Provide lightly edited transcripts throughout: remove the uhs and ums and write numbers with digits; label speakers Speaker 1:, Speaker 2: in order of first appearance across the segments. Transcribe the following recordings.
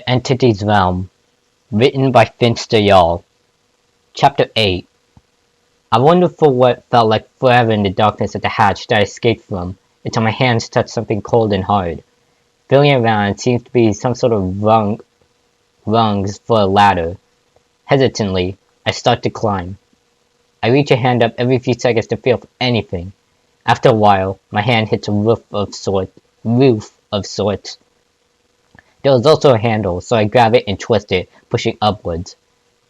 Speaker 1: The Entity's Realm, written by FinnsterYall. Chapter 8. I wondered for what felt like forever in the darkness of the hatch that I escaped from, until my hands touched something cold and hard. Feeling around, it seemed to be some sort of rungs for a ladder. Hesitantly, I start to climb. I reach a hand up every few seconds to feel for anything. After a while, my hand hits a roof of sorts. There was also a handle, so I grab it and twist it, pushing upwards.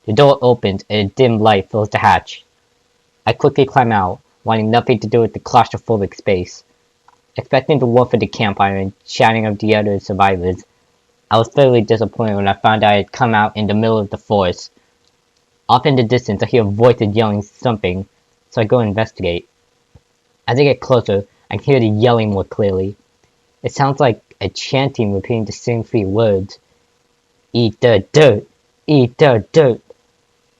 Speaker 1: The door opens and a dim light fills the hatch. I quickly climb out, wanting nothing to do with the claustrophobic space. Expecting the warmth of the campfire and chatting of the other survivors, I was thoroughly disappointed when I found I had come out in the middle of the forest. Off in the distance, I hear voices yelling something, so I go investigate. As I get closer, I can hear the yelling more clearly. It sounds like a chanting repeating the same three words. Eat the dirt! Eat the dirt!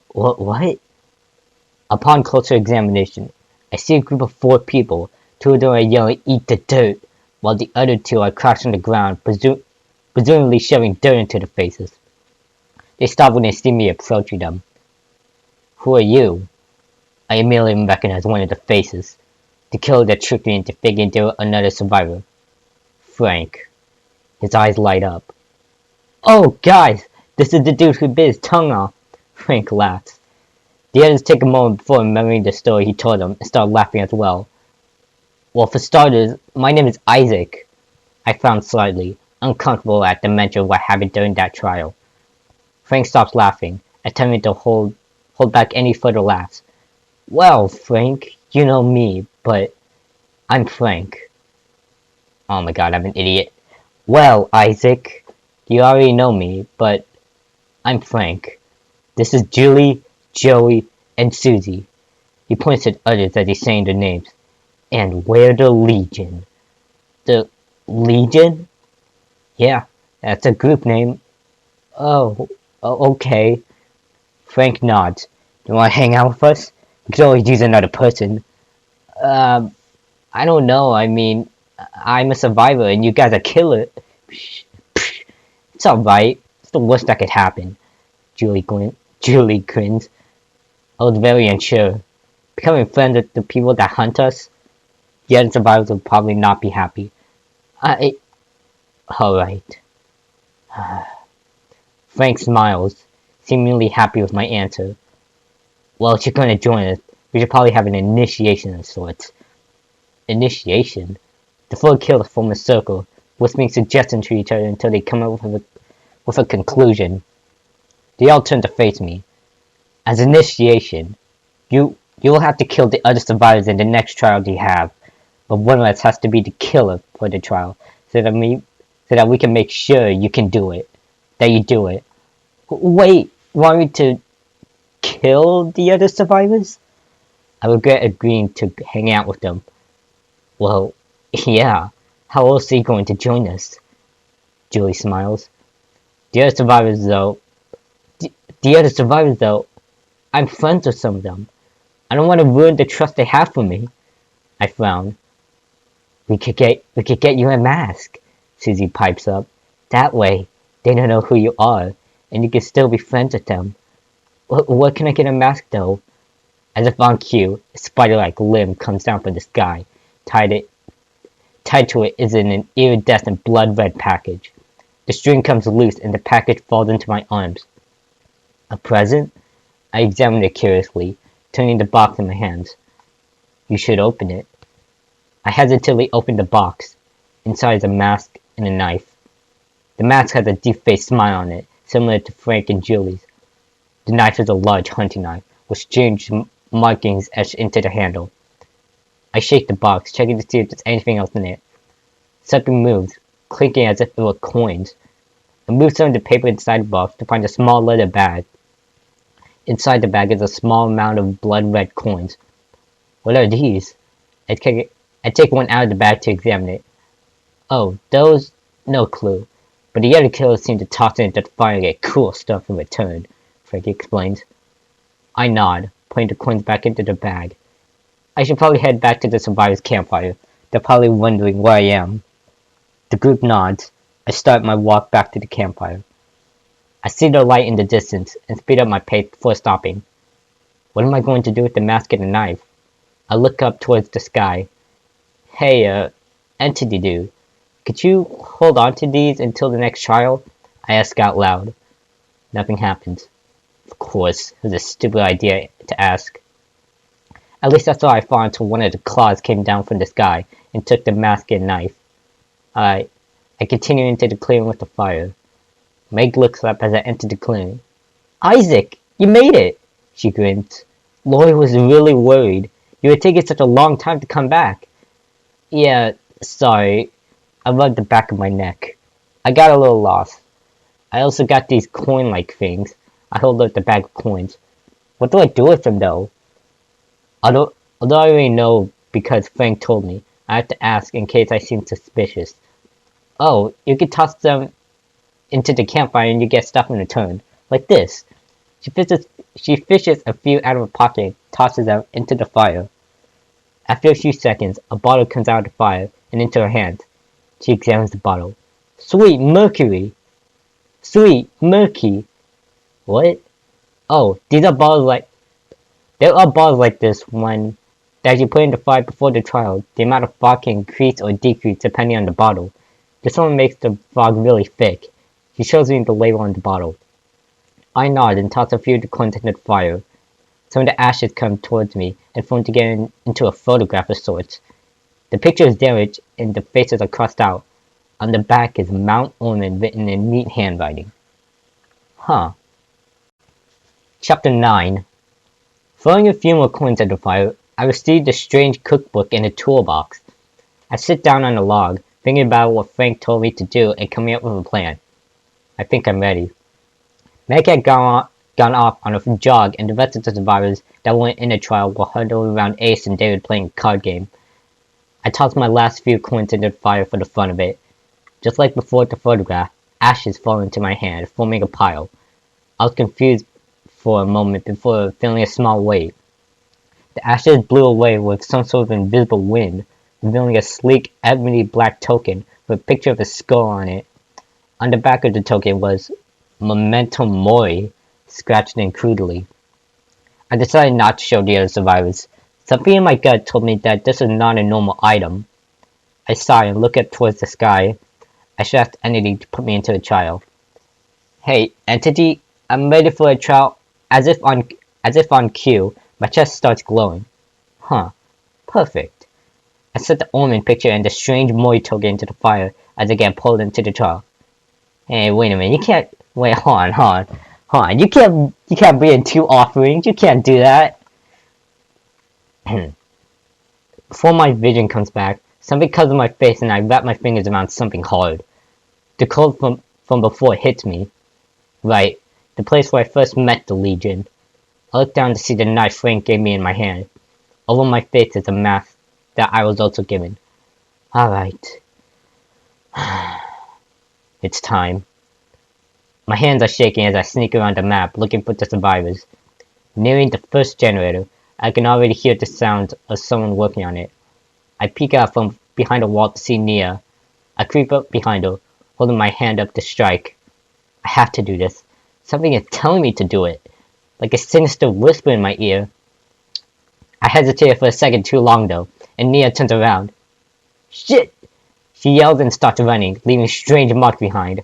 Speaker 1: What? Upon closer examination, I see a group of 4 people. 2 of them are yelling, "Eat the dirt," while the other 2 are crouched on the ground, presumably shoving dirt into their faces. They stop when they see me approaching them. "Who are you?" I immediately recognize one of the faces. The killer that tricked me into thinking they were another survivor. Frank. His eyes light up. "Oh, guys! This is the dude who bit his tongue off!" Frank laughs. The others take a moment before remembering the story he told them and start laughing as well. "Well, for starters, my name is Isaac." I frown slightly, uncomfortable at the mention of what happened during that trial. Frank stops laughing, attempting to hold back any further laughs. "Well, Frank, you know me, but I'm Frank." Oh my god, I'm an idiot. "Well, Isaac, you already know me, but I'm Frank. This is Julie, Joey, and Susie." He points at others as he's saying their names. "And we're the Legion." "The Legion?" "Yeah, that's a group name." Oh, okay." Frank nods. "You want to hang out with us? We could always use another person." I don't know, I mean, I'm a survivor and you guys are killers." "It's alright. It's the worst that could happen." Julie grins. I was very unsure. Becoming friends with the people that hunt us? The other survivors will probably not be happy. Alright. Frank smiles, seemingly happy with my answer. "Well, if you're going to join us, we should probably have an initiation of sorts." Initiation? The 4 killers form a circle, whispering suggestions to each other until they come up with a conclusion. They all turn to face me. "As initiation, you will have to kill the other survivors in the next trial you have, but one of us has to be the killer for the trial, so that we can make sure you can do it. That you do it." "Wait, you want me to kill the other survivors?" I regret agreeing to hang out with them. "Well, yeah. How else are you going to join us?" Julie smiles. The other survivors, though, I'm friends with some of them. I don't want to ruin the trust they have for me." I frown. We could get you a mask," Susie pipes up. "That way, they don't know who you are, and you can still be friends with them." What can I get a mask, though?" As if on cue, a spider-like limb comes down from the sky. Tied to it is an iridescent blood-red package. The string comes loose and the package falls into my arms. A present? I examine it curiously, turning the box in my hands. "You should open it." I hesitantly open the box. Inside is a mask and a knife. The mask has a deep-faced smile on it, similar to Frank and Julie's. The knife is a large hunting knife, with strange markings etched into the handle. I shake the box, checking to see if there's anything else in it. Something moves, clinking as if it were coins. I move some of the paper inside the box to find a small leather bag. Inside the bag is a small amount of blood-red coins. What are these? I take one out of the bag to examine it. "Oh, those? No clue. But the other killers seem to toss it into the fire and get cool stuff in return," Frank explains. I nod, putting the coins back into the bag. I should probably head back to the survivors' campfire. They're probably wondering where I am. The group nods. I start my walk back to the campfire. I see the light in the distance and speed up my pace before stopping. What am I going to do with the mask and the knife? I look up towards the sky. Hey, entity dude, could you hold on to these until the next trial? I ask out loud. Nothing happens. Of course, it was a stupid idea to ask. At least that's what I thought until one of the claws came down from the sky and took the mask and knife. I continue into the clearing with the fire. Meg looks up as I enter the clearing. Isaac, you made it! She grins. Lori was really worried. You were taking such a long time to come back. Yeah, sorry. I rubbed the back of my neck. I got a little lost. I also got these coin-like things. I hold up the bag of coins. What do I do with them, though? Although I already know because Frank told me, I have to ask in case I seem suspicious. Oh, you can toss them into the campfire and you get stuff in return. Like this. She fishes a few out of her pocket and tosses them into the fire. After a few seconds, a bottle comes out of the fire and into her hand. She examines the bottle. Sweet mercury! Sweet mercury! What? Oh, these are bottles like... There are bottles like this one that you put in the fire before the trial. The amount of fog can increase or decrease depending on the bottle. This one makes the fog really thick. He shows me the label on the bottle. I nod and toss a few of the coins into the fire. Some of the ashes come towards me and form together into a photograph of sorts. The picture is damaged and the faces are crossed out. On the back is Mount Ormond written in neat handwriting. Huh. Chapter 9. Throwing a few more coins at the fire, I received a strange cookbook in a toolbox. I sit down on a log, thinking about what Frank told me to do and coming up with a plan. I think I'm ready. Meg had gone off on a jog and the rest of the survivors that weren't in the trial were huddled around Ace and David playing a card game. I tossed my last few coins into the fire for the fun of it. Just like before the photograph, ashes fall into my hand, forming a pile. I was confused for a moment before feeling a small weight. The ashes blew away with some sort of invisible wind, revealing a sleek, ebony black token with a picture of a skull on it. On the back of the token was Memento Mori, scratched in crudely. I decided not to show the other survivors. Something in my gut told me that this was not a normal item. I sigh and look up towards the sky. I should ask Entity to put me into a trial. Hey, Entity, I'm ready for a trial. As if on cue, my chest starts glowing. Huh. Perfect. I set the Ormond picture and the strange Mori token into the fire as I get pulled into the trial. Hey, wait a minute, you can't... Wait, hold on. You can't bring in two offerings. You can't do that. Before my vision comes back, something covers my face and I wrap my fingers around something hard. The cold from before hits me. Right, the place where I first met the Legion. I look down to see the knife Frank gave me in my hand. Over my face is a mask that I was also given. Alright. It's time. My hands are shaking as I sneak around the map looking for the survivors. Nearing the first generator, I can already hear the sounds of someone working on it. I peek out from behind a wall to see Nia. I creep up behind her, holding my hand up to strike. I have to do this. Something is telling me to do it. Like a sinister whisper in my ear. I hesitated for a second too long though, and Nia turns around. Shit! She yells and starts running, leaving a strange mark behind.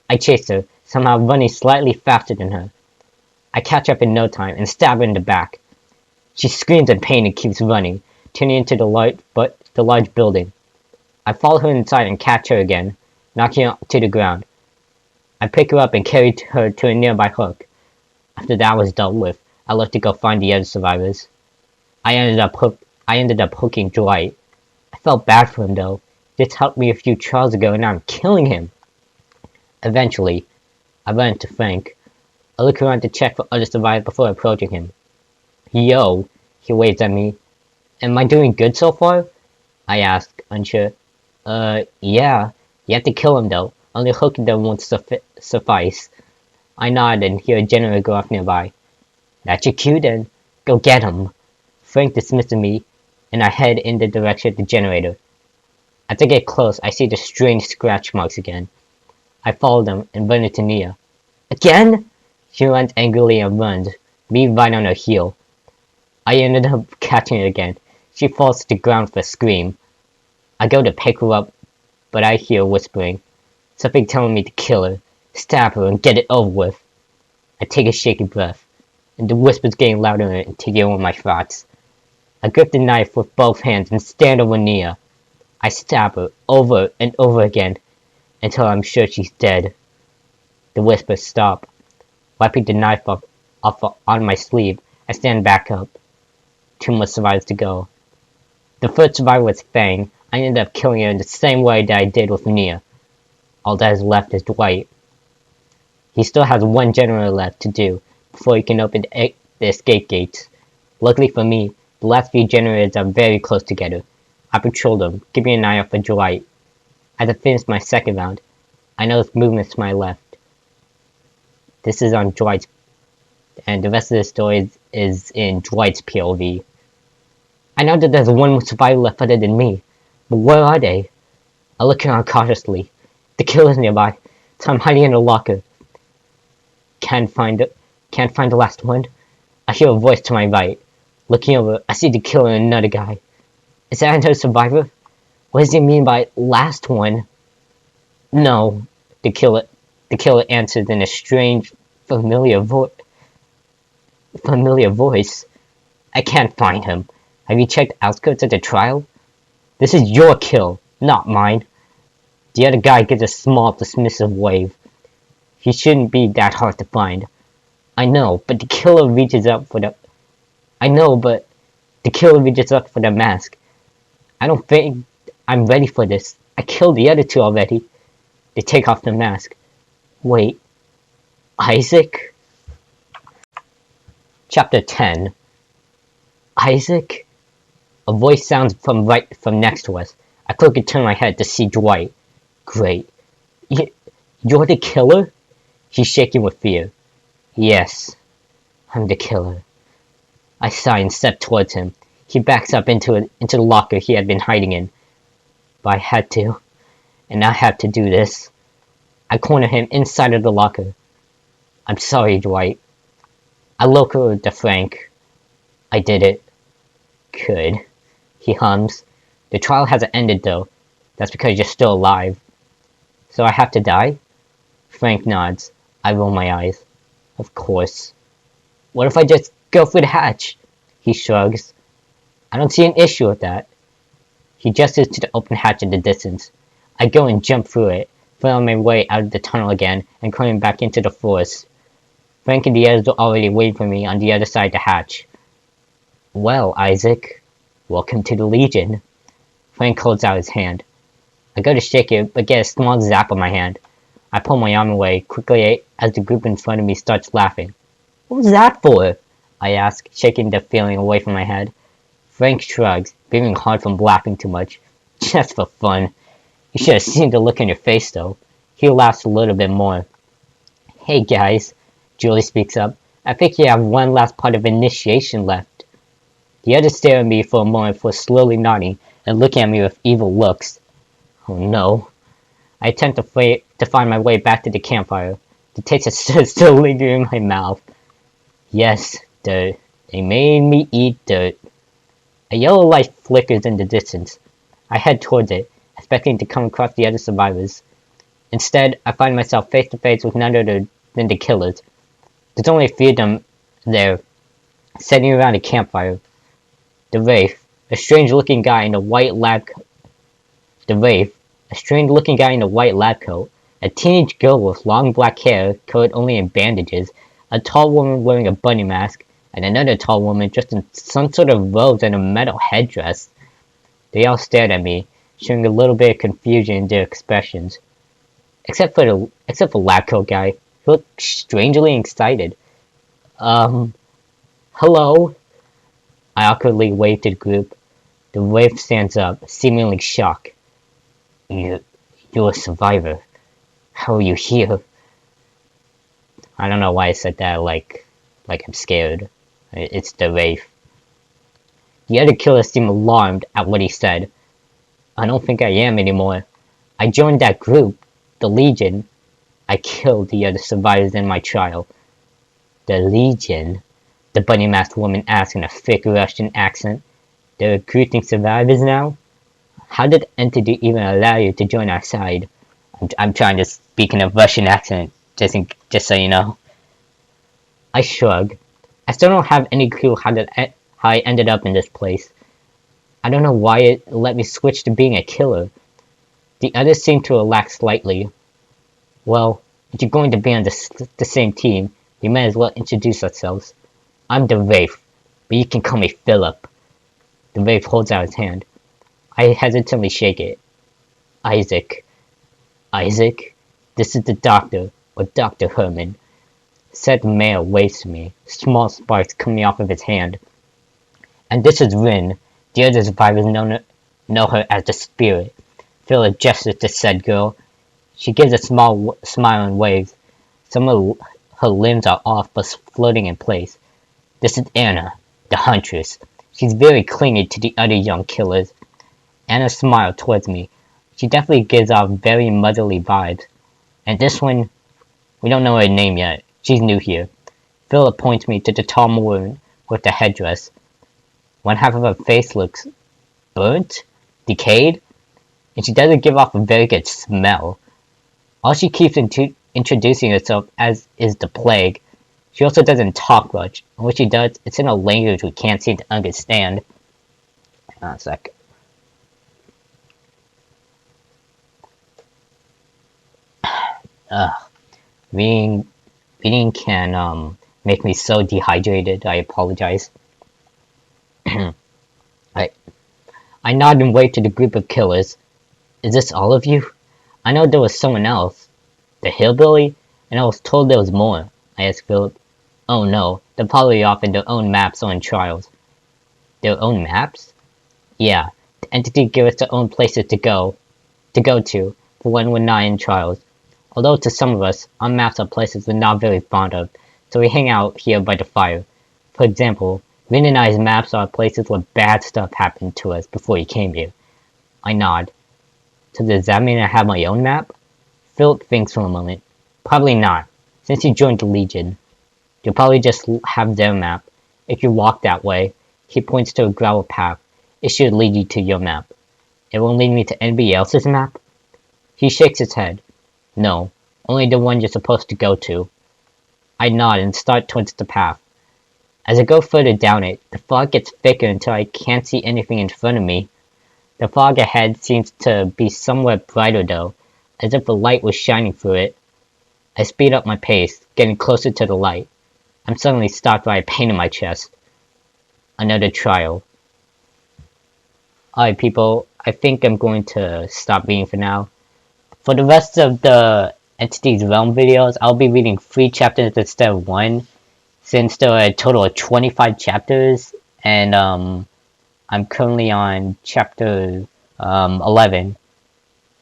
Speaker 1: I chase her, somehow running slightly faster than her. I catch up in no time and stab her in the back. She screams in pain and keeps running, turning into the large building. I follow her inside and catch her again, knocking her to the ground. I pick her up and carry her to a nearby hook. After that was dealt with, I left to go find the other survivors. I ended up hooking Dwight. I felt bad for him though. This helped me a few trials ago and now I'm killing him. Eventually, I run into Frank. I look around to check for other survivors before approaching him. Yo, he waves at me. Am I doing good so far? I ask, unsure. Yeah. You have to kill him though. Only hooking them won't suffice. I nod and hear a generator go off nearby. That's your cue then. Go get him. Frank dismisses me, and I head in the direction of the generator. As I get close, I see the strange scratch marks again. I follow them and run into Nia. Again? She runs angrily and runs, me right on her heel. I ended up catching her again. She falls to the ground with a scream. I go to pick her up, but I hear whispering. Something telling me to kill her, stab her, and get it over with. I take a shaky breath, and the whispers getting louder and taking over my thoughts. I grip the knife with both hands and stand over Nia. I stab her over and over again until I'm sure she's dead. The whispers stop. Wiping the knife off on my sleeve, I stand back up. 2 more survivors to go. The first survivor was Fang. I ended up killing her in the same way that I did with Nia. All that is left is Dwight. He still has 1 generator left to do before he can open the escape gates. Luckily for me, the last few generators are very close together. I patrol them, keeping an eye out for Dwight. As I finish my second round, I notice movements to my left. This is on Dwight's, and the rest of the story is in Dwight's POV. I know that there's 1 more survivor left other than me, but where are they? I look around cautiously. The killer's nearby, so I'm hiding in a locker. Can't find the last one. I hear a voice to my right. Looking over, I see the killer and another guy. Is that another survivor? What does he mean by last one? No, the killer answered in a strange, familiar voice. I can't find him. Have you checked outskirts of the trial? This is your kill, not mine. The other guy gives a small, dismissive wave. He shouldn't be that hard to find. I know, but the killer reaches up for the mask. I don't think I'm ready for this. I killed the other 2 already. They take off the mask. Wait. Isaac? Chapter 10. Isaac? A voice sounds from next to us. I quickly turn my head to see Dwight. Great. You're the killer? He's shaking with fear. Yes, I'm the killer. I sigh and step towards him. He backs up into the locker he had been hiding in. But I had to, and I have to do this. I corner him inside of the locker. I'm sorry, Dwight. I look over to Frank. I did it. Good. He hums. The trial hasn't ended though. That's because you're still alive. So I have to die? Frank nods. I roll my eyes. Of course. What if I just go through the hatch? He shrugs. I don't see an issue with that. He gestures to the open hatch in the distance. I go and jump through it, finding my way out of the tunnel again and coming back into the forest. Frank and the others are already waiting for me on the other side of the hatch. Well, Isaac, welcome to the Legion. Frank holds out his hand. I go to shake it, but get a small zap on my hand. I pull my arm away quickly as the group in front of me starts laughing. What was that for? I ask, shaking the feeling away from my head. Frank shrugs, breathing hard from laughing too much. Just for fun. You should have seen the look on your face, though. He laughs a little bit more. Hey, guys, Julie speaks up. I think you have 1 last part of initiation left. The others stare at me for a moment before slowly nodding and looking at me with evil looks. Oh no. I attempt to find my way back to the campfire. The taste is still lingering in my mouth. Yes, dirt. They made me eat dirt. A yellow light flickers in the distance. I head towards it, expecting to come across the other survivors. Instead, I find myself face to face with none other than the killers. There's only a few of them there, sitting around a campfire. The Wraith, a strange-looking guy in a white lab coat. A teenage girl with long black hair covered only in bandages, a tall woman wearing a bunny mask, and another tall woman dressed in some sort of robes and a metal headdress. They all stared at me, showing a little bit of confusion in their expressions. Except for lab coat guy, who looked strangely excited. Hello? I awkwardly waved to the group. The Wraith stands up, seemingly shocked. You're a survivor. How are you here? I don't know why I said that like I'm scared. It's the Wraith. The other killers seem alarmed at what he said. I don't think I am anymore. I joined that group, the Legion. I killed the other survivors in my trial. The Legion? The bunny-masked woman asked in a thick Russian accent. They're recruiting survivors now? How did the entity even allow you to join our side? I'm trying to speak in a Russian accent, just so you know. I shrugged. I still don't have any clue how I ended up in this place. I don't know why it let me switch to being a killer. The others seemed to relax slightly. Well, if you're going to be on the same team, we might as well introduce ourselves. I'm the Wraith, but you can call me Philip. The Wraith holds out his hand. I hesitantly shake it. Isaac. Isaac? This is the doctor, or Dr. Herman. Said the male waves to me, small sparks coming off of his hand. And this is Rin. The other survivors know her as the Spirit. Philip gestures to said girl. She gives a small smile and waves. Some of her limbs are off but floating in place. This is Anna, the Huntress. She's very clingy to the other young killers. Anna smiled towards me. She definitely gives off very motherly vibes. And this one, we don't know her name yet. She's new here. Philip points me to the tall woman with the headdress. One half of her face looks burnt, decayed, and she doesn't give off a very good smell. All she keeps introducing herself as is the plague. She also doesn't talk much, and when she does, it's in a language we can't seem to understand. Hang on a sec. Reading can make me so dehydrated. I apologize. I nod and wave to the group of killers. Is this all of you? I know there was someone else. The hillbilly? And I was told there was more. I asked Philip. Oh no, they're probably off in their own maps or in trials. Their own maps? Yeah, the entity gave us their own places to go to, for when we're not in trials. Although to some of us, our maps are places we're not very fond of, so we hang out here by the fire. For example, Vin and I's maps are places where bad stuff happened to us before he came here. I nod. So does that mean I have my own map? Philip thinks for a moment. Probably not, since you joined the Legion. You'll probably just have their map. If you walk that way, he points to a gravel path. It should lead you to your map. It won't lead me to anybody else's map? He shakes his head. No, only the one you're supposed to go to. I nod and start towards the path. As I go further down it, the fog gets thicker until I can't see anything in front of me. The fog ahead seems to be somewhat brighter though, as if a light was shining through it. I speed up my pace, getting closer to the light. I'm suddenly stopped by a pain in my chest. Another trial. Alright people, I think I'm going to stop reading for now. For the rest of the Entity's Realm videos, I'll be reading 3 chapters instead of 1, since there are a total of 25 chapters, and I'm currently on chapter 11.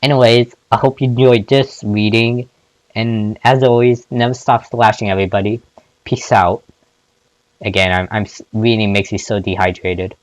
Speaker 1: Anyways, I hope you enjoyed this reading, and as always, never stop slashing everybody. Peace out. Again, reading makes me so dehydrated.